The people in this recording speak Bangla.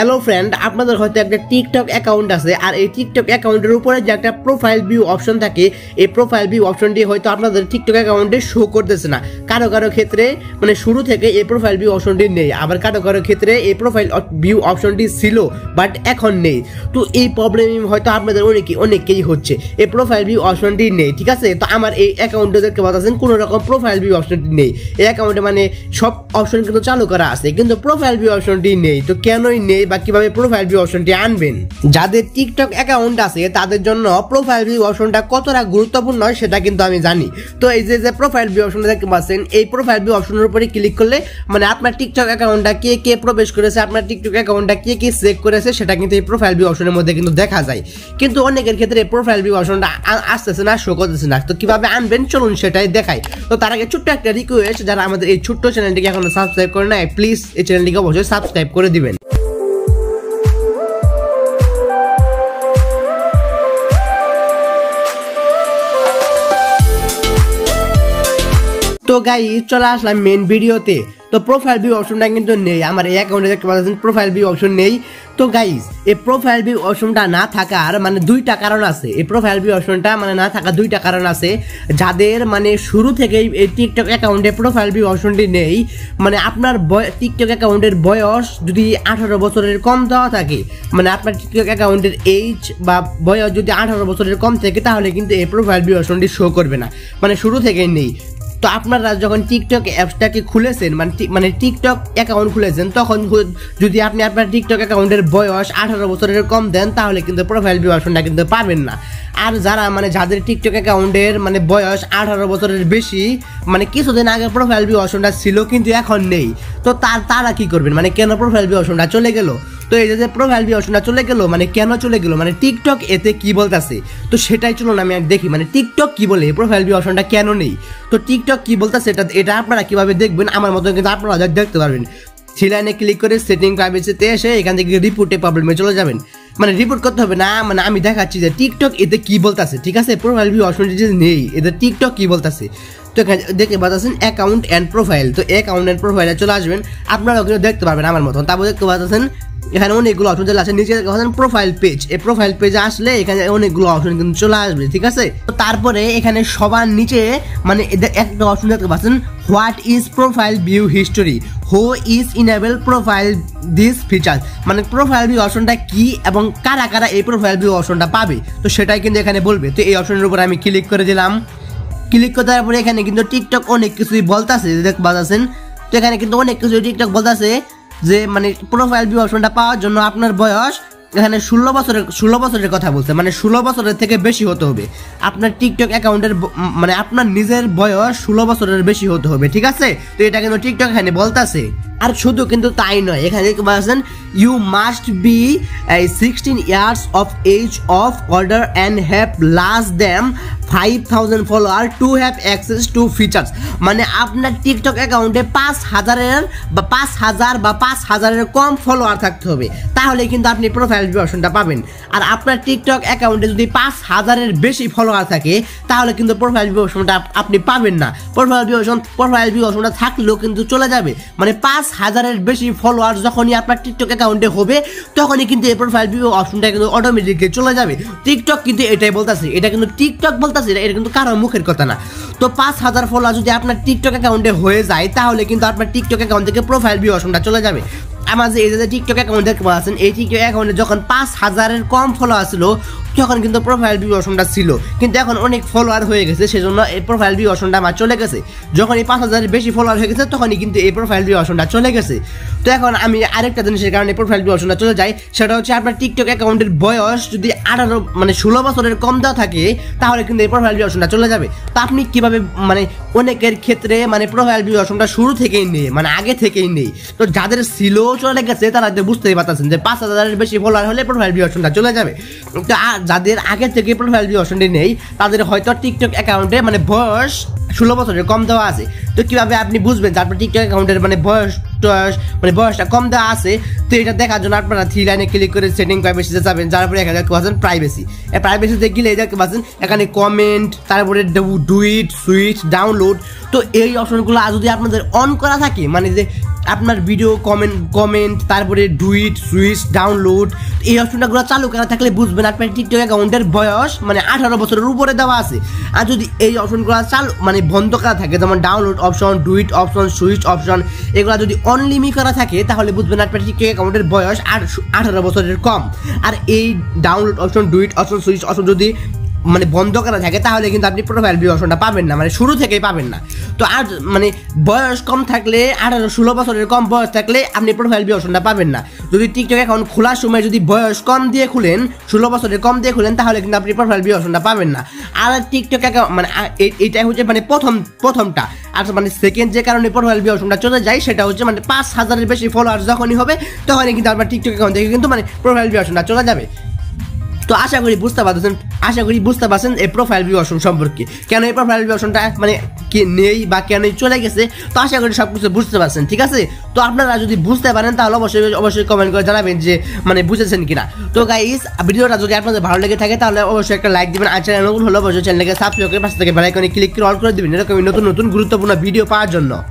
হ্যালো ফ্রেন্ড, আপনাদের হয়তো একটা টিকটক অ্যাকাউন্ট আছে আর এই টিকটক অ্যাকাউন্টের উপরে যে একটা প্রোফাইল ভিউ অপশন থাকে, এই প্রোফাইল ভিউ অপশনটি হয়তো আপনাদের টিকটক অ্যাকাউন্টে শো করতেছে না। কারো কারো ক্ষেত্রে মানে শুরু থেকে এই প্রোফাইল ভিউ অপশনটি নেই, আবার কারো কারো ক্ষেত্রে এই প্রোফাইল ভিউ অপশনটি ছিল বাট এখন নেই। তো এই প্রবলেম হয়তো আপনাদের অনেকেই হচ্ছে, এই প্রোফাইল ভিউ অপশনটি নেই, ঠিক আছে। তো আমার এই অ্যাকাউন্টে দেখতে পাচ্ছেন কোনো রকম প্রোফাইল ভিউ অপশনটি নেই। এই অ্যাকাউন্টে মানে সব অপশন কিন্তু চালু করা আছে কিন্তু প্রোফাইল ভিউ অপশনটি নেই। তো কেনই নেই বা কিভাবে প্রোফাইল ভিউ অপশনটি আনবেন? যাদের টিকটক অ্যাকাউন্ট আছে তাদের জন্য প্রোফাইল ভিউ অপশনটা কতটা গুরুত্বপূর্ণ সেটা কিন্তু আমি জানি। তো এই যে প্রোফাইল ভিউ অপশনটা দেখতে পাচ্ছেন, এই প্রোফাইল ভিউ অপশনের উপরে ক্লিক করলে মানে আপনার টিকটক অ্যাকাউন্টটা কে কে প্রবেশ করেছে, আপনার টিকটক অ্যাকাউন্টটা কে কে চেক করেছে সেটা কিন্তু এই প্রোফাইল ভিউ অপশনের মধ্যে কিন্তু দেখা যায়। কিন্তু অনেকের ক্ষেত্রে প্রোফাইল ভিউ অপশনটা আসতেছে না, শো করতেছে না। তো কিভাবে আনবেন চলুন সেটাই দেখাই। তো তার আগে ছোট্ট একটা রিকোয়েস্ট, যারা আমাদের এই ছোট্ট চ্যানেলটিকে এখনো সাবস্ক্রাইব করে নাই প্লিজ এই চ্যানেলটিকে অবশ্যই সাবস্ক্রাইব করে দিবেন। তো গাইস চলে আসলাম মেন ভিডিওতে। তো প্রোফাইল ভিউ অপশনটা কিন্তু নেই আমার এই অ্যাকাউন্টে, দেখতে পাচ্ছেন প্রোফাইল ভিউ অপশন নেই। তো গাইস এই প্রোফাইল ভিউ অপশনটা না থাকার মানে দুইটা কারণ আছে। এই প্রোফাইল ভিউ অপশনটা মানে না থাকার দুইটা কারণ আছে। যাদের মানে শুরু থেকেই এই টিকটক অ্যাকাউন্টে প্রোফাইল ভিউ অপশনটি নেই, মানে আপনার টিকটক অ্যাকাউন্টের বয়স যদি 18 বছরের কম দেওয়া থাকে, মানে আপনার টিকটক অ্যাকাউন্টের এইজ বা বয়স যদি 18 বছরের কম থাকে তাহলে কিন্তু এই প্রোফাইল ভিউ অপশনটি শো করবে না, মানে শুরু থেকেই নেই। তো আপনারা যখন টিকটক অ্যাপসটাকে খুলেছেন মানে টিকটক অ্যাকাউন্ট খুলেছেন, তখন যদি আপনি আপনার টিকটক অ্যাকাউন্টের বয়স 18 বছরের কম দেন তাহলে কিন্তু প্রোফাইল ভিউ অপশনটা কিন্তু পাবেন না। আর যারা মানে যাদের টিকটক অ্যাকাউন্টের মানে বয়স 18 বছরের বেশি, মানে কিছুদিন আগে প্রোফাইল ভিউ অপশনটা ছিল কিন্তু এখন নেই, তো তারা কি করবেন? মানে কেন প্রোফাইল ভিউ অপশনটা চলে গেল? তো এই যে প্রোফাইল ভিউ অপশনটা চলে গেল, মানে কেন চলে গেল, মানে টিকটক এতে কি বলতেছে তো সেটাই চলুন আমি দেখি। মানে টিকটক কি বলে, প্রোফাইল ভিউ অপশনটা কেন নেই, তো টিকটক কি বলতেছে এটা আপনারা কিভাবে দেখবেন আমার মতো কিন্তু আপনারা দেখতে পারবেন। থ্রি লাইনে ক্লিক করে সেটিং প্রাইভেসিতে এসে এখান থেকে রিপোর্টে প্রবলেমে চলে যাবেন। মানে রিপোর্ট করতে হবে না, মানে আমি দেখাচ্ছি যে টিকটক এতে কি বলতেছে, ঠিক আছে। প্রোফাইল ভিউ অপশনটি যদি নেই, এতে টিকটক কি বলতেছে। তো এখানে দেখতে পাচ্ছেন অ্যাকাউন্ট অ্যান্ড প্রোফাইল, তো অ্যাকাউন্ট অ্যান্ড প্রোফাইলে চলে আসবেন, আপনারাও কিন্তু দেখতে পারবেন আমার মতন। তারপর দেখতে পাচ্ছেন এখানে অনেকগুলো অপশন চলে আসে, নিচে দেখতে পাচ্ছেন প্রোফাইল পেজ। এই প্রোফাইল পেজে আসলে এখানে অনেকগুলো অপশন কিন্তু চলে আসবে, ঠিক আছে। তো তারপরে এখানে সবার নিচে মানে একটা অপশন দেখতে পাচ্ছেন what is profile view history, who is enable profile this feature, মানে প্রোফাইল ভিউ অপশনটা কি এবং কারা কারা এই প্রোফাইল ভিউ অপশনটা পাবে তো সেটাই কিন্তু এখানে বলবে। তো এই অপশনের উপর আমি ক্লিক করে দিলাম। ক্লিক করে দেওয়ার পরে এখানে কিন্তু টিকটক অনেক কিছুই বলতেছে, দেখতে পাচ্ছেন। তো এখানে কিন্তু অনেক কিছু টিকটক বলতেছে যে মানে প্রোফাইল ভিউ অপশনটা পাওয়ার জন্য আপনার বয়স এখানে 16 বছরের কথা বলছে, মানে 16 বছরের থেকে বেশি হতে হবে আপনার টিকটক অ্যাকাউন্টের, মানে আপনার নিজের বয়স 16 বছরের বেশি হতে হবে, ঠিক আছে। তো এটা কিন্তু টিকটক এখানে বলতেছে। আর শুধু কিন্তু তাই নয়, এখানে বলছেন you must be 16 years of age or older and have less than 5000 follower to have access to features, মানে আপনার টিকটক অ্যাকাউন্টে 5000 বা 5000 কম ফলোয়ার থাকতে হবে, তাহলে কিন্তু আপনি প্রোফাইল ভিউ অপশনটা পাবেন। আর আপনার টিকটক অ্যাকাউন্টে যদি 5000-এর বেশি ফলোয়ার থাকে তাহলে কিন্তু প্রোফাইল ভিউ অপশনটা আপনি পাবেন না। প্রোফাইল ভিউ অপশনটা থাকলেও কিন্তু চলে যাবে, মানে 5000-এর বেশি ফলোয়ার যখনই আপনার টিকটক অ্যাকাউন্টে হবে তখনই কিন্তু এই প্রোফাইল ভিউ অপশনটা কিন্তু অটোমেটিকলি চলে যাবে। টিকটক কিন্তু এটাই বলতেছে, এটা কিন্তু টিকটক বলতেছে, এটা কিন্তু কারো মুখের কথা না। তো 5000 ফলোয়ার যদি আপনার টিকটক অ্যাকাউন্টে হয়ে যায় তাহলে কিন্তু আপনার টিকটক অ্যাকাউন্ট থেকে প্রোফাইল ভিউ অপশনটা চলে যাবে। আমার যে এই যে টিকটক অ্যাকাউন্ট দেখতে পাচ্ছেন, এই টিকটক অ্যাকাউন্টে যখন 5000-এর কম ফলোয়ার ছিল তখন কিন্তু প্রোফাইল ভিউ অপশনটা ছিল, কিন্তু এখন অনেক ফলোয়ার হয়ে গেছে সেজন্য এই প্রোফাইল ভিউ অপশনটা আমার চলে গেছে। যখন এই 5000-এর বেশি ফলোয়ার হয়ে গেছে তখনই কিন্তু এই প্রোফাইল ভিউ অপশনটা চলে গেছে। তো এখন আমি আরেকটা জিনিসের কারণে প্রোফাইল ভিউ অপশনটা চলে যায়, সেটা হচ্ছে আপনার টিকটক অ্যাকাউন্টের বয়স যদি 16 বছরের কম দেওয়া থাকে তাহলে কিন্তু এই প্রোফাইল ভিউ অপশনটা চলে যাবে। তো আপনি কিভাবে, মানে অনেকের ক্ষেত্রে মানে প্রোফাইল ভিউ অপশনটা শুরু থেকেই নেই, মানে আগে থেকেই নেই। তো যাদের ছিল চলে গেছে তারা বুঝতেই পারতেছেন যে 5000-এর বেশি ফলোয়ার হলে প্রোফাইল ভিউ অপশনটা চলে যাবে। তো যাদের আগে থেকে প্রোফাইল ভিউ অপশনটি নেই তাদের হয়তো টিকটক অ্যাকাউন্টে মানে বয়স 16 বছরের কম দেওয়া আছে। তো কিভাবে আপনি বুঝবেন যে আপনার টিকটক অ্যাকাউন্টের মানে বয়সটা কম দেওয়া আছে? তো এটা দেখার জন্য আপনারা থ্রি লাইনে ক্লিক করে সেটিং প্রাইভেসিতে যাবেন, যার পরে এখানে দেখতে পাচ্ছেন প্রাইভেসি। এই প্রাইভেসিতে গেলে দেখতে পাচ্ছেন এখানে কমেন্ট, তারপরে ডুইট, সুইচ, ডাউনলোড। তো এই অপশনগুলো যদি আপনাদের অন করা থাকে, মানে যে আপনার ভিডিও কমেন্ট তারপরে ডুইট সুইচ ডাউনলোড এই অপশনটাগুলো চালু করা থাকলে বুঝবেন আপনার টিকটক অ্যাকাউন্টের বয়স মানে 18 বছরের উপরে দেওয়া আছে। আর যদি এই অপশনগুলো মানে বন্ধ করা থাকে, যেমন download option, duet option, switch option, এগুলো যদি অনলিমিট করা থাকে তাহলে বুঝবেন আপনার টিকটক অ্যাকাউন্টের বয়স 18 বছরের কম। আর এই download option, duet option, switch option যদি মানে বন্ধ করা থাকে তাহলে কিন্তু আপনি প্রোফাইল ভিউ অপশনটা পাবেন না, মানে শুরু থেকেই পাবেন না। তো আর মানে বয়স কম থাকলে 18-16 বছরের কম বয়স থাকলে আপনি প্রোফাইল ভিউ অপশনটা পাবেন না। যদি টিকটক অ্যাকাউন্ট খোলার সময় যদি বয়স কম দিয়ে খুলেন, 16 বছরের কম দিয়ে খুলেন, তাহলে কিন্তু আপনি প্রোফাইল ভিউ অপশনটা পাবেন না। আর টিকটক অ্যাকাউন্ট মানে এইটাই হচ্ছে মানে প্রথমটা। আর মানে সেকেন্ড যে কারণে প্রোফাইল ভিউ অপশনটা চলে যায় সেটা হচ্ছে মানে 5000-এর বেশি ফলোয়ার যখনই হবে তখনই কিন্তু আপনার টিকটক অ্যাকাউন্ট থেকে কিন্তু মানে প্রোফাইল ভিউ অপশনটা চলে যাবে। তো আশা করি বুঝতে পারছেন এই প্রোফাইল ভিউ অপশন সম্পর্কে, কেন এই প্রোফাইল ভিউ অপশনটা মানে কি নেই বা কেন চলে গেছে। তো আশা করি সবকিছু বুঝতে পারছেন, ঠিক আছে। তো আপনারা যদি বুঝতে পারেন তাহলে অবশ্যই কমেন্ট করে জানাবেন যে মানে বুঝেছেন কিনা। তো গাইস, ভিডিওটা যদি আপনাদের ভালো লেগে থাকে তাহলে অবশ্যই একটা লাইক দিবেন, আর চ্যানেল নতুন হলে অবশ্যই চ্যানেলকে সাবস্ক্রাইব করে পাশে থেকে বেল আইকনে ক্লিক করে অল করে দিবেন এরকম নতুন গুরুত্বপূর্ণ ভিডিও পাওয়ার জন্য।